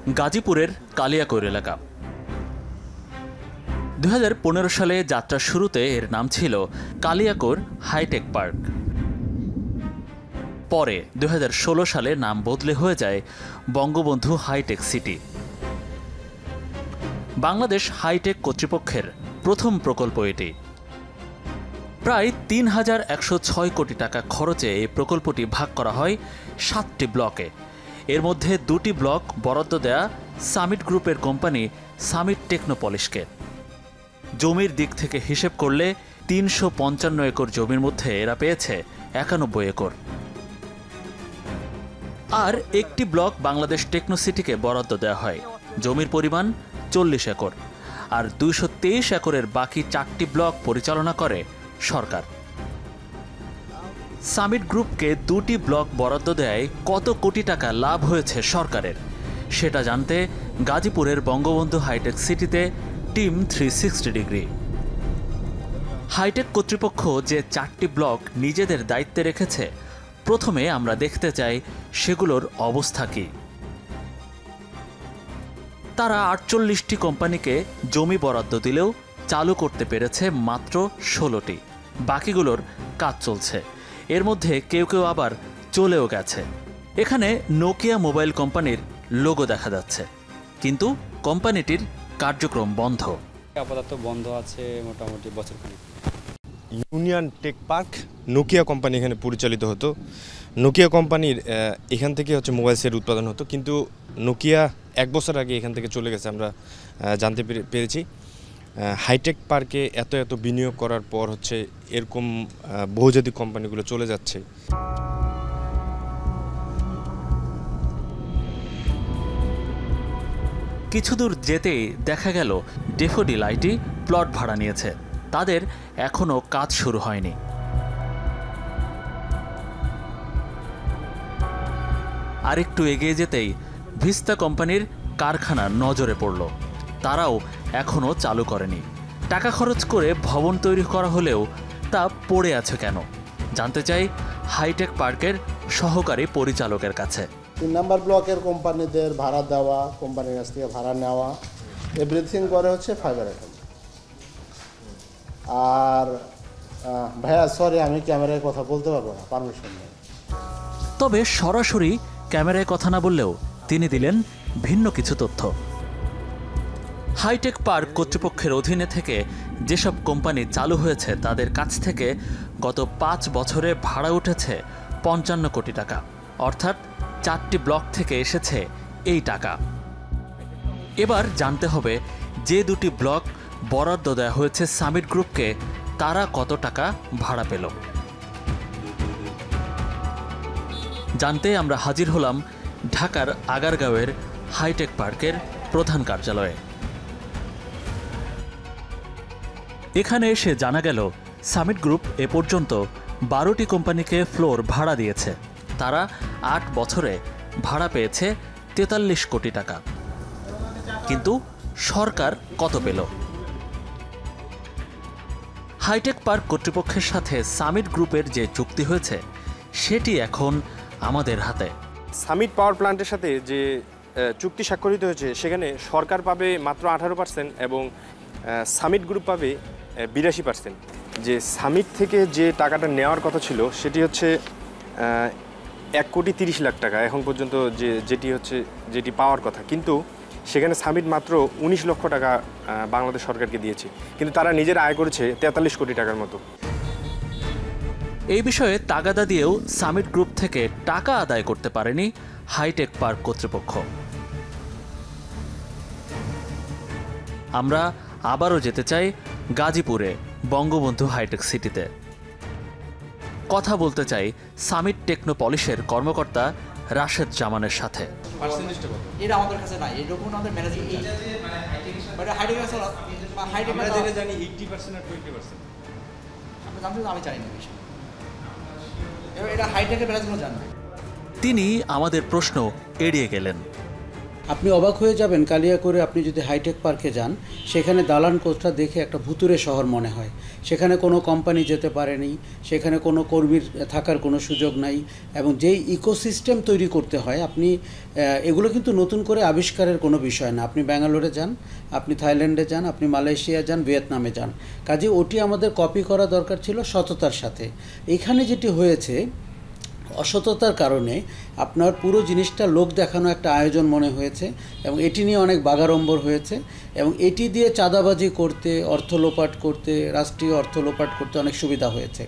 গাজীপুরের কালিয়াকৈর এলাকা। 2015 সালে যাত্রার শুরুতে এর নাম ছিল কালিয়াকৈর হাইটেক পার্ক। পরে 2016 সালে নাম বদলে হয়ে যায় Bangabandhu hi-tech city. Bangladesh hi-tech কর্তৃপক্ষের প্রথম প্রকল্প এটি। প্রায় 3106 কোটি টাকা খরচে এই প্রকল্পটি ভাগ করা হয় 7টি ব্লকে। এর মধ্যে 2টি ব্লক বরাদ্দ দেয়া সামিট গ্রুপের কোম্পানি সামিট টেকনোপলিশকে। জমির দিক থেকে হিসেব করলে 355 একর জমির মধ্যে এরা পেয়েছে 91 একর। আর একটি ব্লক বাংলাদেশ টেকনোসিটিকে বরাদ্দ দেওয়া হয়, জমির পরিমাণ 40 একর। আর 223 একরের বাকি 4টি ব্লক পরিচালনা করে সরকার। সামিট গ্রুপকে 2টি ব্লক বরাদ্দ দেয় কত কোটি টাকা লাভ হয়েছে সরকারের, সেটা জানতে গাজীপুরের বঙ্গবন্ধু হাইটেক সিটিতে টিম 360 ডিগ্রি। হাইটেক কর্তৃপক্ষ যে 4টি ব্লক নিজেদের দায়িত্বে রেখেছে, প্রথমে আমরা দেখতে চাই সেগুলোর অবস্থা কী। তারা 48টি কোম্পানিকে জমি বরাদ্দ দিলেও চালু করতে পেরেছে মাত্র 16টি। বাকিগুলোর কাজ চলছে, এর মধ্যে কেউ কেউ আবার চলেও গেছে। এখানে নোকিয়া মোবাইল কোম্পানির লোগো দেখা যাচ্ছে, কিন্তু কোম্পানিটির কার্যক্রম বন্ধ। আপাতত বন্ধ আছে মোটামুটি বছরখানেক। Union take park Nokia company এখানে পরিচালিত হতো। নোকিয়া কোম্পানির এখান থেকে মোবাইল সেট উৎপাদন হতো, কিন্তু নোকিয়া 1 বছর আগে এখান থেকে চলে গেছে আমরা জানতে পেরেছি। হাইটেক পার্কে এত বিনিয়োগ করার পর এরকম বহুজাতিক কোম্পানিগুলো চলে যাচ্ছে। কিছু দূর যেতেই দেখা গেল ডেফোডিল আইটি প্লট ভাড়া নিয়েছে। তাদের এখনও কাজ শুরু হয়নি। আরেকটু এগিয়ে যেতেই ভিস্তা কোম্পানির কারখানা নজরে পড়ল। তারাও এখনও চালু করেনি। টাকা খরচ করে ভবন তৈরি করা হলেও তা পড়ে আছে কেন, জানতে চাই হাইটেক পার্কের সহকারী পরিচালকের কাছে। 3 নম্বর ব্লকের কোম্পানিদের ভাড়া দেওয়া, কোম্পানির কাছ থেকে ভাড়া নেওয়া, এভরিথিং করে ফাইবার আইটেম। আর ভাইয়া সরি, আমি ক্যামেরায় কথা বলতে পারবো না, পারমিশন নেই। তবে সরাসরি ক্যামেরায় কথা না বললেও তিনি দিলেন ভিন্ন কিছু তথ্য। হাইটেক পার্ক কর্তৃপক্ষের অধীনে থেকে যেসব কোম্পানি চালু হয়েছে, তাদের কাছ থেকে গত 5 বছরে ভাড়া উঠেছে 55 কোটি টাকা। অর্থাৎ 4টি ব্লক থেকে এসেছে এই টাকা। এবার জানতে হবে যে 2টি ব্লক বরাদ্দ দেওয়া হয়েছে সামিট গ্রুপকে, তারা কত টাকা ভাড়া পেল। জানতে আমরা হাজির হলাম ঢাকার আগারগাঁওয়ের হাইটেক পার্কের প্রধান কার্যালয়ে। এখানে এসে জানা গেল সামিট গ্রুপ এ পর্যন্ত 12টি কোম্পানিকে ফ্লোর ভাড়া দিয়েছে। তারা 8 বছরে ভাড়া পেয়েছে 43 কোটি টাকা। কিন্তু সরকার কত পেল? হাইটেক পার্ক কর্তৃপক্ষের সাথে সামিট গ্রুপের যে চুক্তি হয়েছে, সেটি এখন আমাদের হাতে। সামিট পাওয়ার প্ল্যান্টের সাথে যে চুক্তি স্বাক্ষরিত হয়েছে, সেখানে সরকার পাবে মাত্র 18% এবং সামিট গ্রুপ পাবে 82%। যে সামিট থেকে যে টাকাটা নেওয়ার কথা ছিল, সেটি 1,30,00,000 টাকা এখন পর্যন্ত, যেটি পাওয়ার কথা। কিন্তু সেখানে সামিট মাত্র 19 লক্ষ টাকা বাংলাদেশ সরকারকে দিয়েছে, কিন্তু তারা নিজের আয় করেছে 43 কোটি টাকার মতো। এই বিষয়ে তাগাদা দিয়েও সামিট গ্রুপ থেকে টাকা আদায় করতে পারেনি হাইটেক পার্ক কর্তৃপক্ষ। আমরা আবারও যেতে চাই গাজীপুরে বঙ্গবন্ধু হাইটেক সিটিতে। কথা বলতে চাই সামিট টেকনোপলিশের কর্মকর্তা রাশেদ জামানের সাথে। এটা আমাদের কাছে নাই, এই ডকুমেন্ট আমাদের ম্যানেজমেন্ট মানে হাইটেক আছে, হাইটেক আমরা জানি 80% আর 20%। আমরা জানতে, আমি জানি না বিষয়, এটা হাইটেকের ম্যানেজমেন্ট জানবে। তিনি আমাদের প্রশ্ন এড়িয়ে গেলেন। আপনি অবাক হয়ে যাবেন কালিয়াকৈরে আপনি যদি হাইটেক পার্কে যান, সেখানে দালান কোঠা দেখে একটা ভুতুরে শহর মনে হয়। সেখানে কোনো কোম্পানি যেতে পারেনি, সেখানে কোনো কর্মীর থাকার কোনো সুযোগ নাই, এবং যেই ইকোসিস্টেম তৈরি করতে হয় আপনি এগুলো কিন্তু নতুন করে আবিষ্কারের কোনো বিষয় না। আপনি ব্যাঙ্গালোরে যান, আপনি থাইল্যান্ডে যান, আপনি মালয়েশিয়া যান, ভিয়েতনামে যান, কাজে ওটি আমাদের কপি করা দরকার ছিল সততার সাথে। এখানে যেটি হয়েছে অসততার কারণে আপনার পুরো জিনিসটা লোক দেখানো একটা আয়োজন মনে হয়েছে, এবং এটি নিয়ে অনেক বাগাড়ম্বর হয়েছে, এবং এটি দিয়ে চাঁদাবাজি করতে, অর্থ লোপাট করতে, রাষ্ট্রীয় অর্থ লোপাট করতে অনেক সুবিধা হয়েছে।